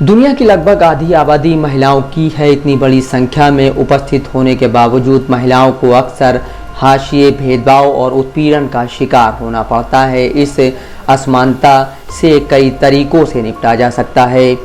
दुनिया की लगभग आधी आबादी महिलाओं की है। इतनी बड़ी संख्या में उपस्थित होने के बावजूद महिलाओं को अक्सर हाशिए, भेदभाव और उत्पीड़न का शिकार होना पड़ता है। इस असमानता से कई तरीकों से निपटा जा सकता है।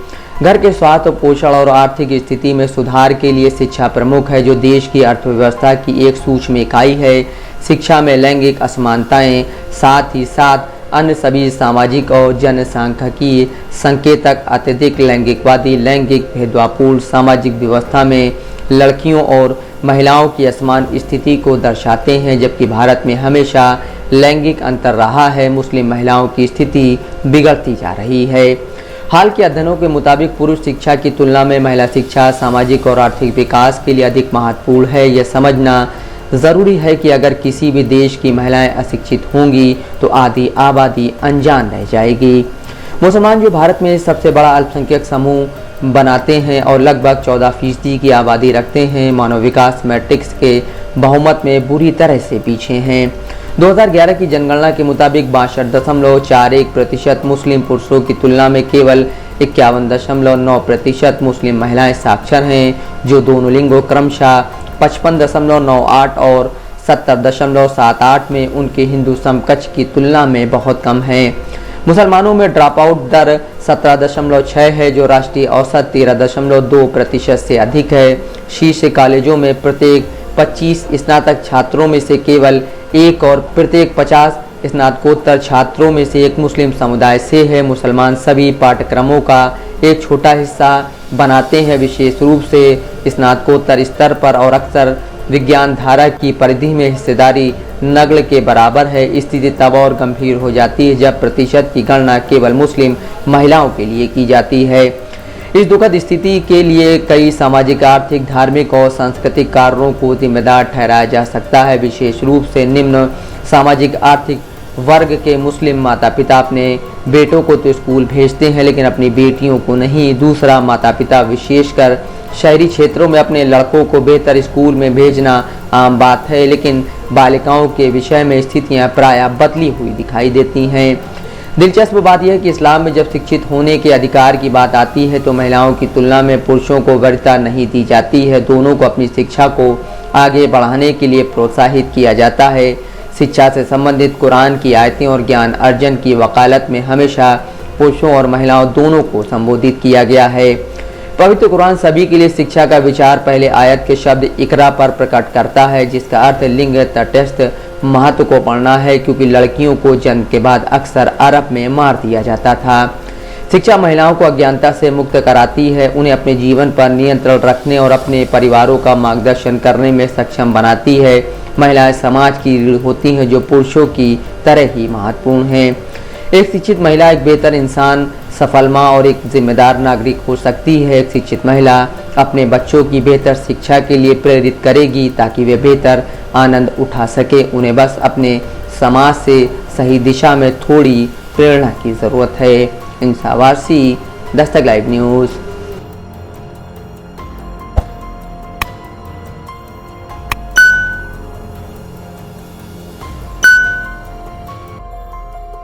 घर के स्वास्थ्य, पोषण और आर्थिक स्थिति में सुधार के लिए शिक्षा प्रमुख है, जो देश की अर्थव्यवस्था की एक सूक्ष्म इकाई है। शिक्षा में लैंगिक असमानताएं, साथ ही साथ अन्य सभी सामाजिक और जनसांख्यिकीय संकेतक अत्यधिक लैंगिकवादी, लैंगिक भेदभावपूर्ण सामाजिक व्यवस्था में लड़कियों और महिलाओं की असमान स्थिति को दर्शाते हैं। जबकि भारत में हमेशा लैंगिक अंतर रहा है, मुस्लिम महिलाओं की स्थिति बिगड़ती जा रही है। हाल के अध्ययनों के मुताबिक पुरुष शिक्षा की तुलना में महिला शिक्षा सामाजिक और आर्थिक विकास के लिए अधिक महत्वपूर्ण है। यह समझना ज़रूरी है कि अगर किसी भी देश की महिलाएं अशिक्षित होंगी तो आधी आबादी अनजान रह जाएगी। मुसलमान, जो भारत में सबसे बड़ा अल्पसंख्यक समूह बनाते हैं और लगभग 14% की आबादी रखते हैं, मानव विकास मैट्रिक्स के बहुमत में बुरी तरह से पीछे हैं। 2011 की जनगणना के मुताबिक 62.41% मुस्लिम पुरुषों की तुलना में केवल 51.9% मुस्लिम महिलाएं साक्षर हैं, जो दोनों लिंगों क्रमशः 55.98 और 70.78 में उनके हिंदू समकक्ष की तुलना में बहुत कम है। मुसलमानों में ड्रॉप आउट दर 17.6 है, जो राष्ट्रीय औसत 13.2% से अधिक है। शीर्ष कॉलेजों में प्रत्येक 25 स्नातक छात्रों में से केवल एक और प्रत्येक 50 स्नातकोत्तर छात्रों में से एक मुस्लिम समुदाय से है। मुसलमान सभी पाठ्यक्रमों का एक छोटा हिस्सा बनाते हैं, विशेष रूप से स्नातकोत्तर स्तर पर, और अक्सर विज्ञान धारा की परिधि में हिस्सेदारी नगण्य के बराबर है। स्थिति तब और गंभीर हो जाती है जब प्रतिशत की गणना केवल मुस्लिम महिलाओं के लिए की जाती है। इस दुखद स्थिति के लिए कई सामाजिक, आर्थिक, धार्मिक और सांस्कृतिक कारणों को जिम्मेदार ठहराया जा सकता है। विशेष रूप से निम्न सामाजिक आर्थिक वर्ग के मुस्लिम माता पिता अपने बेटों को तो स्कूल भेजते हैं, लेकिन अपनी बेटियों को नहीं। दूसरा, माता पिता विशेषकर शहरी क्षेत्रों में अपने लड़कों को बेहतर स्कूल में भेजना आम बात है, लेकिन बालिकाओं के विषय में स्थितियां प्रायः बदली हुई दिखाई देती हैं। दिलचस्प बात यह है कि इस्लाम में जब शिक्षित होने के अधिकार की बात आती है तो महिलाओं की तुलना में पुरुषों को वरीयता नहीं दी जाती है। दोनों को अपनी शिक्षा को आगे बढ़ाने के लिए प्रोत्साहित किया जाता है। शिक्षा से संबंधित कुरान की आयतें और ज्ञान अर्जन की वकालत में हमेशा पुरुषों और महिलाओं दोनों को संबोधित किया गया है। पवित्र कुरान सभी के लिए शिक्षा का विचार पहले आयत के शब्द इकरा पर प्रकट करता है, जिसका अर्थ लिंग तटस्थ महत्व को पढ़ना है, क्योंकि लड़कियों को जन्म के बाद अक्सर अरब में मार दिया जाता था। शिक्षा महिलाओं को अज्ञानता से मुक्त कराती है, उन्हें अपने जीवन पर नियंत्रण रखने और अपने परिवारों का मार्गदर्शन करने में सक्षम बनाती है। महिलाएं समाज की रीढ़ होती हैं, जो पुरुषों की तरह ही महत्वपूर्ण हैं। एक शिक्षित महिला एक बेहतर इंसान, सफल माँ और एक जिम्मेदार नागरिक हो सकती है। एक शिक्षित महिला अपने बच्चों की बेहतर शिक्षा के लिए प्रेरित करेगी ताकि वे बेहतर आनंद उठा सके। उन्हें बस अपने समाज से सही दिशा में थोड़ी प्रेरणा की ज़रूरत है। इंसावासी, दस्तक लाइव न्यूज़।